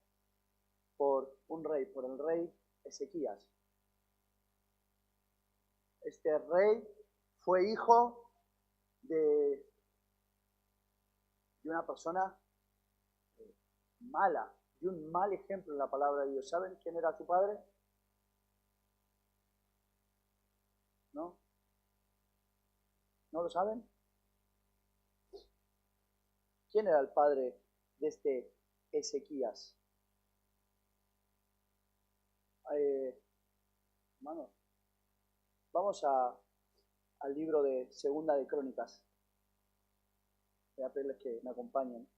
por un rey, por el rey Ezequías. Este rey fue hijo de una persona mala, de un mal ejemplo en la palabra de Dios. ¿Saben quién era su padre? ¿No? ¿No lo saben? ¿Quién era el padre de este Ezequías? Hermanos, vamos al libro de Segunda de Crónicas. Voy a pedirles que me acompañen.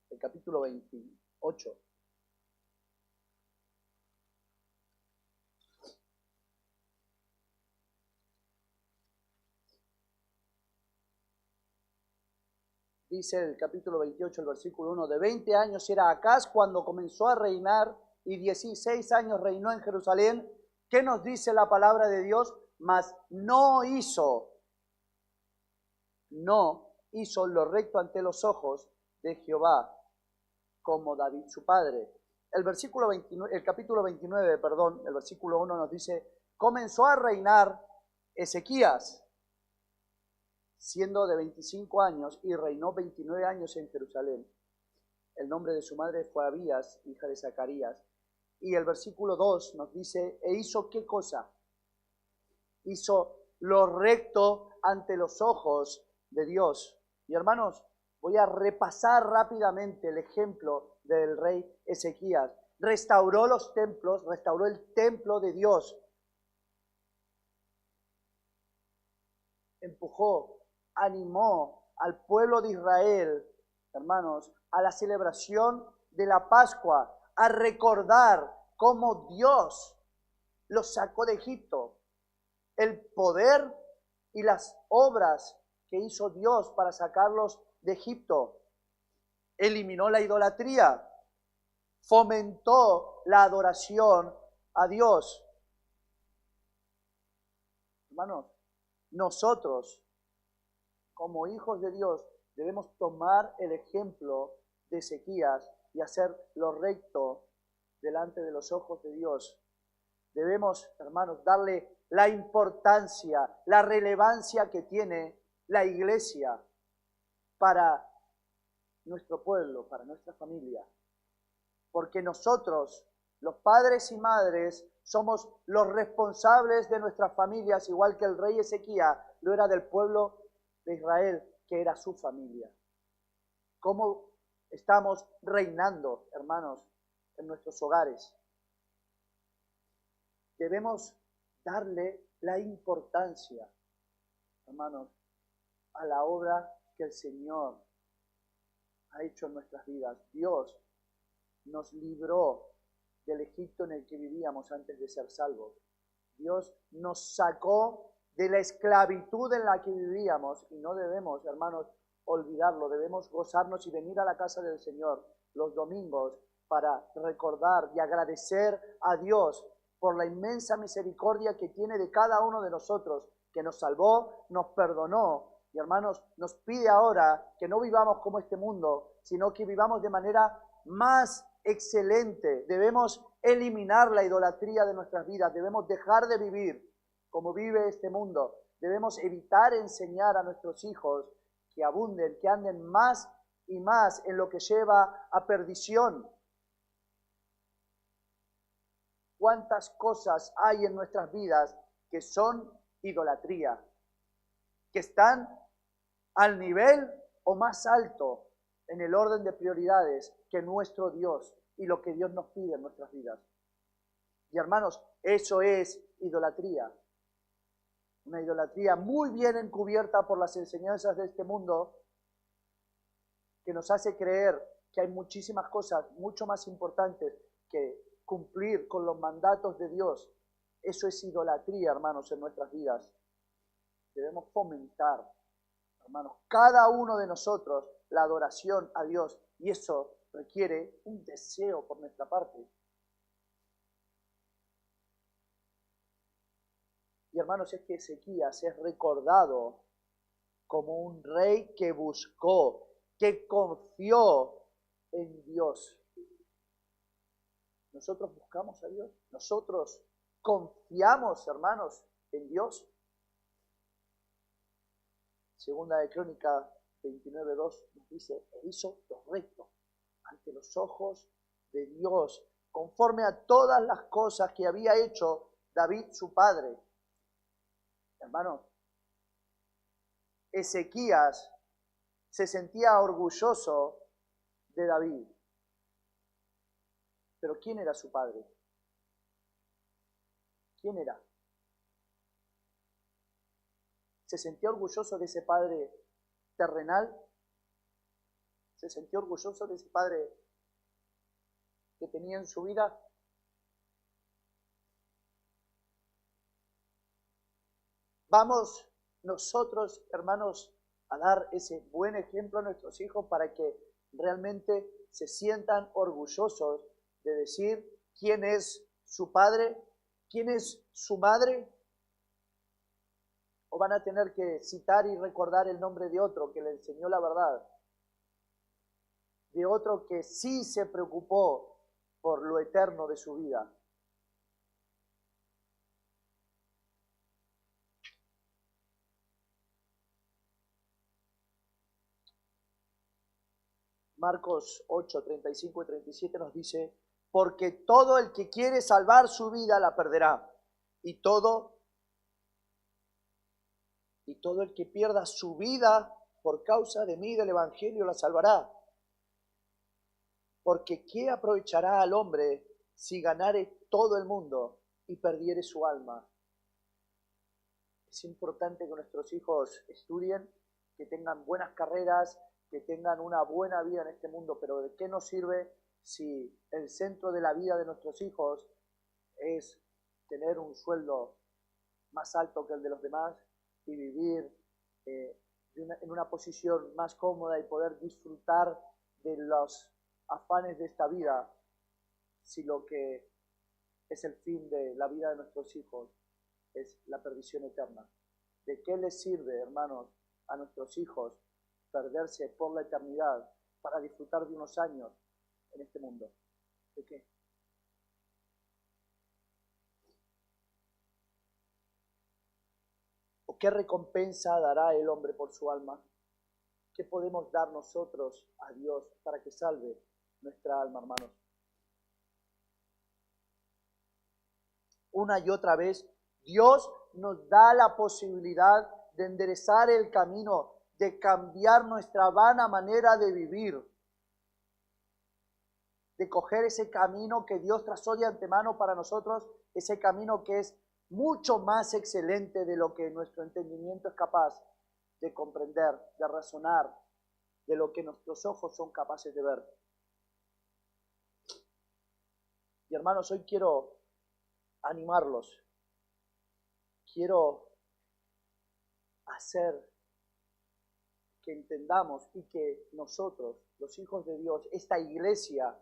El capítulo 28. Dice el capítulo 28, el versículo 1, de 20 años era Acaz cuando comenzó a reinar y 16 años reinó en Jerusalén. ¿Qué nos dice la palabra de Dios? Mas no hizo lo recto ante los ojos de Jehová, como David su padre. El capítulo 29, el versículo 1 nos dice, comenzó a reinar Ezequías, siendo de 25 años, y reinó 29 años en Jerusalén. El nombre de su madre fue Abías, hija de Zacarías. Y el versículo 2 nos dice, ¿e hizo qué cosa? Hizo lo recto ante los ojos de Dios. Y hermanos, voy a repasar rápidamente el ejemplo del rey Ezequías. Restauró los templos, restauró el templo de Dios. Empujó, animó al pueblo de Israel, hermanos, a la celebración de la Pascua, a recordar cómo Dios los sacó de Egipto, el poder y las obras que hizo Dios para sacarlos de Egipto. Eliminó la idolatría, fomentó la adoración a Dios. Hermanos, nosotros, como hijos de Dios, debemos tomar el ejemplo de Ezequías y hacer lo recto delante de los ojos de Dios. Debemos, hermanos, darle la importancia, la relevancia que tiene la iglesia para nuestro pueblo, para nuestra familia. Porque nosotros Los padres y madres somos los responsables de nuestras familias, igual que el rey Ezequías lo era del pueblo de Israel, que era su familia. ¿Cómo estamos reinando, hermanos, en nuestros hogares? Debemos darle la importancia, hermanos, a la obra que el Señor ha hecho en nuestras vidas. Dios nos libró del Egipto en el que vivíamos antes de ser salvos. Dios nos sacó de la esclavitud en la que vivíamos y no debemos, hermanos, olvidarlo. Debemos gozarnos y venir a la casa del Señor los domingos para recordar y agradecer a Dios por la inmensa misericordia que tiene de cada uno de nosotros, que nos salvó, nos perdonó y, hermanos, nos pide ahora que no vivamos como este mundo, sino que vivamos de manera más excelente. Debemos eliminar la idolatría de nuestras vidas, debemos dejar de vivir como vive este mundo, debemos evitar enseñar a nuestros hijos que abunden, que anden más y más en lo que lleva a perdición. ¿Cuántas cosas hay en nuestras vidas que son idolatría? Que están al nivel o más alto en el orden de prioridades que nuestro Dios y lo que Dios nos pide en nuestras vidas. Y hermanos, eso es idolatría. Una idolatría muy bien encubierta por las enseñanzas de este mundo que nos hace creer que hay muchísimas cosas mucho más importantes que cumplir con los mandatos de Dios. Eso es idolatría, hermanos, en nuestras vidas. Debemos fomentar, hermanos, cada uno de nosotros la adoración a Dios y eso requiere un deseo por nuestra parte. Y hermanos, es que Ezequías es recordado como un rey que buscó, que confió en Dios. Nosotros buscamos a Dios, nosotros confiamos, hermanos, en Dios. Segunda de Crónicas 29:2 nos dice, e hizo lo recto ante los ojos de Dios, conforme a todas las cosas que había hecho David su padre. Hermanos, Ezequías se sentía orgulloso de David. Pero ¿quién era su padre? ¿Quién era? ¿Se sentía orgulloso de ese padre terrenal? ¿Se sentía orgulloso de ese padre que tenía en su vida? Vamos nosotros, hermanos, a dar ese buen ejemplo a nuestros hijos para que realmente se sientan orgullosos de decir quién es su padre, quién es su madre. ¿O van a tener que citar y recordar el nombre de otro que le enseñó la verdad? De otro que sí se preocupó por lo eterno de su vida. Marcos 8, 35 y 37 nos dice, porque todo el que quiere salvar su vida la perderá, y todo el que pierda su vida por causa de mí, del Evangelio, la salvará. Porque ¿qué aprovechará al hombre si ganare todo el mundo y perdiere su alma? Es importante que nuestros hijos estudien, que tengan buenas carreras, que tengan una buena vida en este mundo, pero ¿de qué nos sirve si el centro de la vida de nuestros hijos es tener un sueldo más alto que el de los demás y vivir en una posición más cómoda y poder disfrutar de los afanes de esta vida, si lo que es el fin de la vida de nuestros hijos es la perdición eterna? ¿De qué les sirve, hermanos, a nuestros hijos perderse por la eternidad para disfrutar de unos años en este mundo? ¿De qué? ¿O qué recompensa dará el hombre por su alma? ¿Qué podemos dar nosotros a Dios para que salve nuestra alma, hermanos? una y otra vez, Dios nos da la posibilidad de enderezar el camino, de cambiar nuestra vana manera de vivir, de coger ese camino que Dios trazó de antemano para nosotros, ese camino que es mucho más excelente de lo que nuestro entendimiento es capaz de comprender, de razonar, de lo que nuestros ojos son capaces de ver. Y hermanos, hoy quiero animarlos, quiero hacer que entendamos y que nosotros, los hijos de Dios, esta iglesia,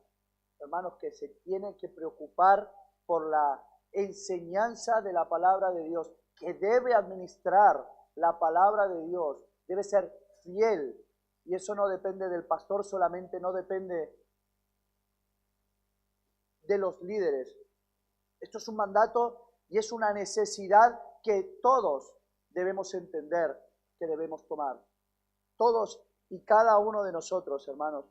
hermanos, que se tiene que preocupar por la enseñanza de la palabra de Dios, que debe administrar la palabra de Dios, debe ser fiel. Y eso no depende del pastor solamente, no depende de los líderes. Esto es un mandato y es una necesidad que todos debemos entender, que debemos tomar. Todos y cada uno de nosotros, hermanos,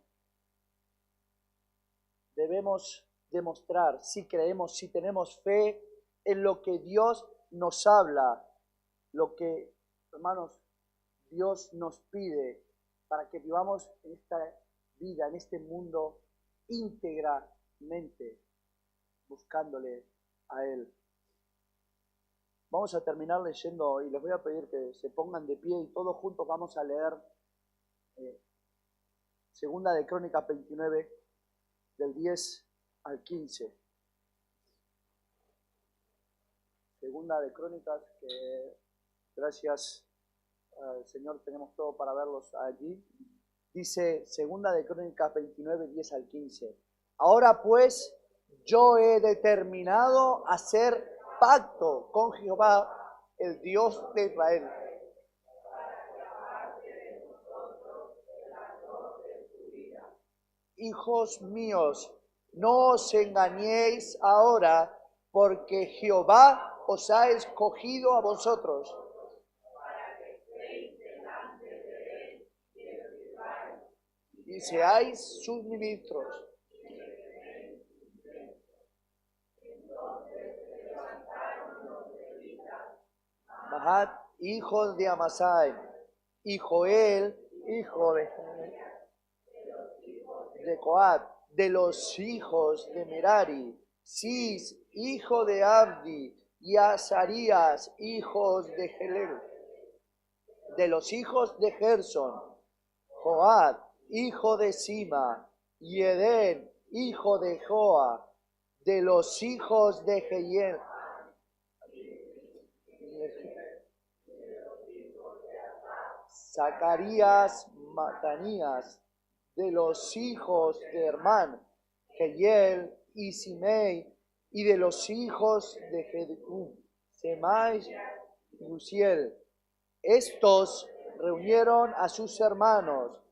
debemos demostrar si creemos, si tenemos fe en lo que Dios nos habla, lo que, hermanos, Dios nos pide para que vivamos en esta vida, en este mundo íntegramente, buscándole a Él. Vamos a terminar leyendo y les voy a pedir que se pongan de pie y todos juntos vamos a leer Segunda de Crónicas 29, del 10 al 15. Segunda de Crónicas, que gracias al Señor tenemos todo para verlos allí. Dice Segunda de Crónicas 29, 10 al 15. Ahora pues yo he determinado hacer pacto con Jehová, el Dios de Israel. Hijos míos, no os engañéis ahora, porque Jehová os ha escogido a vosotros. Y seáis sus ministros. Mahat, hijo de Amasai, y Joel, hijo de Coat, de los hijos de Merari, Cis, hijo de Abdi, y Azarías, hijos de Gelel, de los hijos de Gerson, Joad, hijo de Sima, y Edén, hijo de Joa, de los hijos de Jehiel, Zacarías, Matanías, de los hijos de Hermán, Jehiel y Simei, y de los hijos de Jedecum, Semai y Uziel. Estos reunieron a sus hermanos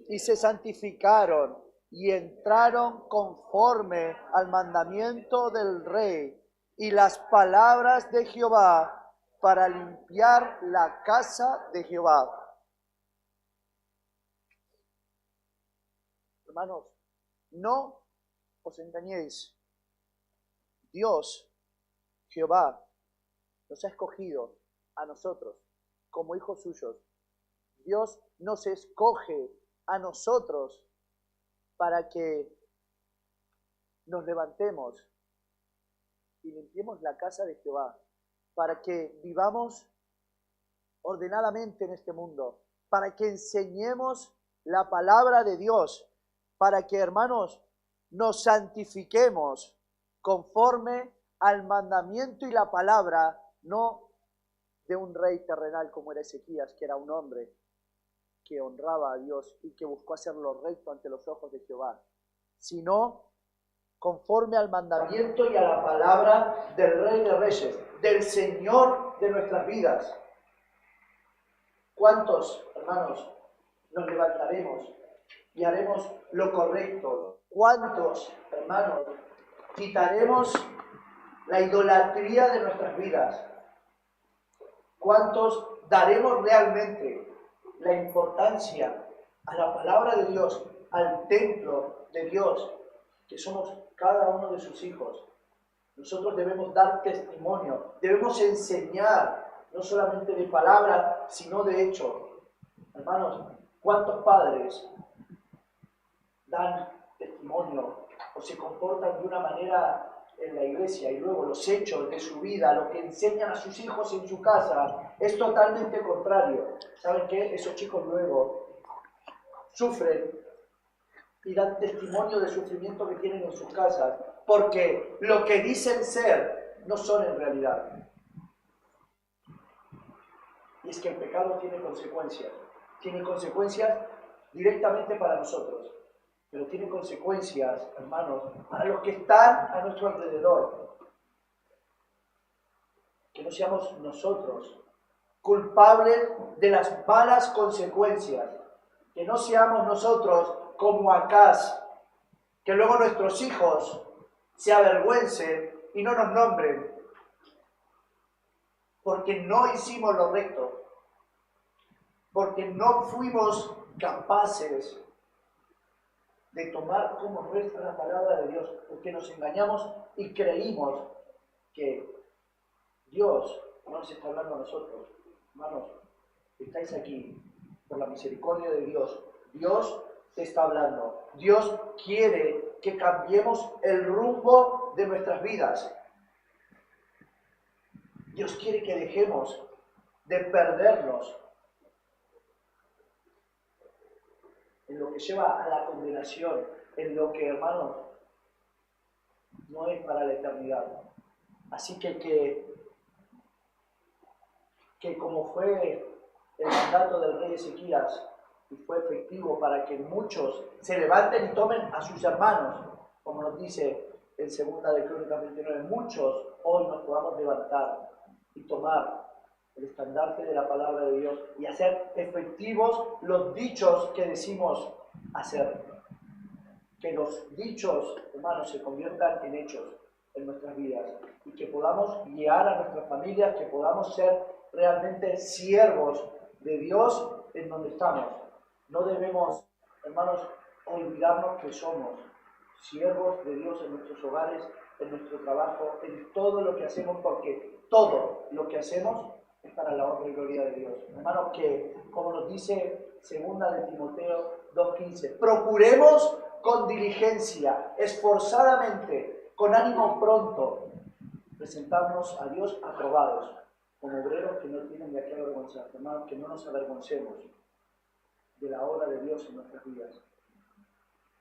y se santificaron y entraron conforme al mandamiento del rey y las palabras de Jehová para limpiar la casa de Jehová. Hermanos, no os engañéis. Dios, Jehová, nos ha escogido a nosotros como hijos suyos. Dios nos escoge a nosotros para que nos levantemos y limpiemos la casa de Jehová, para que vivamos ordenadamente en este mundo, para que enseñemos la palabra de Dios, para que, hermanos, nos santifiquemos conforme al mandamiento y la palabra, no de un rey terrenal como era Ezequías, que era un hombre que honraba a Dios y que buscó hacerlo recto ante los ojos de Jehová, sino conforme al mandamiento y a la palabra del Rey de Reyes, del Señor de nuestras vidas. ¿Cuántos, hermanos, nos levantaremos y haremos lo correcto? ¿Cuántos, hermanos, quitaremos la idolatría de nuestras vidas? ¿Cuántos daremos realmente la importancia a la palabra de Dios, al templo de Dios, que somos cada uno de sus hijos? Nosotros debemos dar testimonio, debemos enseñar, no solamente de palabra, sino de hecho. Hermanos, ¿cuántos padres dan testimonio o se comportan de una manera en la iglesia y luego los hechos de su vida, lo que enseñan a sus hijos en su casa, es totalmente contrario? ¿Saben qué? Esos chicos luego sufren y dan testimonio del sufrimiento que tienen en sus casas, porque lo que dicen ser no son en realidad. Y es que el pecado tiene consecuencias directamente para nosotros, pero tiene consecuencias, hermanos, para los que están a nuestro alrededor. Que no seamos nosotros culpables de las malas consecuencias, que no seamos nosotros como Acaz, que luego nuestros hijos se avergüencen y no nos nombren, porque no hicimos lo recto, porque no fuimos capaces de tomar como nuestra la palabra de Dios, porque nos engañamos y creímos que Dios no nos está hablando a nosotros. Hermanos, estáis aquí por la misericordia de Dios. Dios te está hablando. Dios quiere que cambiemos el rumbo de nuestras vidas. Dios quiere que dejemos de perdernos en lo que lleva a la condenación, en lo que, hermanos, no es para la eternidad. Así que como fue el mandato del rey Ezequías, y fue efectivo para que muchos se levanten y tomen a sus hermanos, como nos dice en 2 de Crónicas 29, muchos hoy nos podamos levantar y tomar el estandarte de la palabra de Dios y hacer efectivos los dichos que decimos hacer. Que los dichos, hermanos, se conviertan en hechos en nuestras vidas y que podamos guiar a nuestras familias, que podamos ser realmente siervos de Dios en donde estamos. No debemos, hermanos, olvidarnos que somos siervos de Dios en nuestros hogares, en nuestro trabajo, en todo lo que hacemos, porque todo lo que hacemos es para la honra y gloria de Dios. Hermanos, que como nos dice 2 de Timoteo 2:15, procuremos con diligencia, esforzadamente, con ánimo pronto, presentarnos a Dios aprobados, como obreros que no tienen de qué avergonzarse. Hermanos, que no nos avergoncemos de la obra de Dios en nuestras vidas.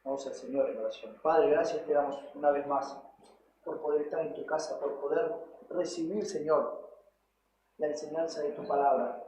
Vamos al Señor en oración. Padre, gracias te damos una vez más por poder estar en tu casa, por poder recibir, Señor, la enseñanza de tu palabra.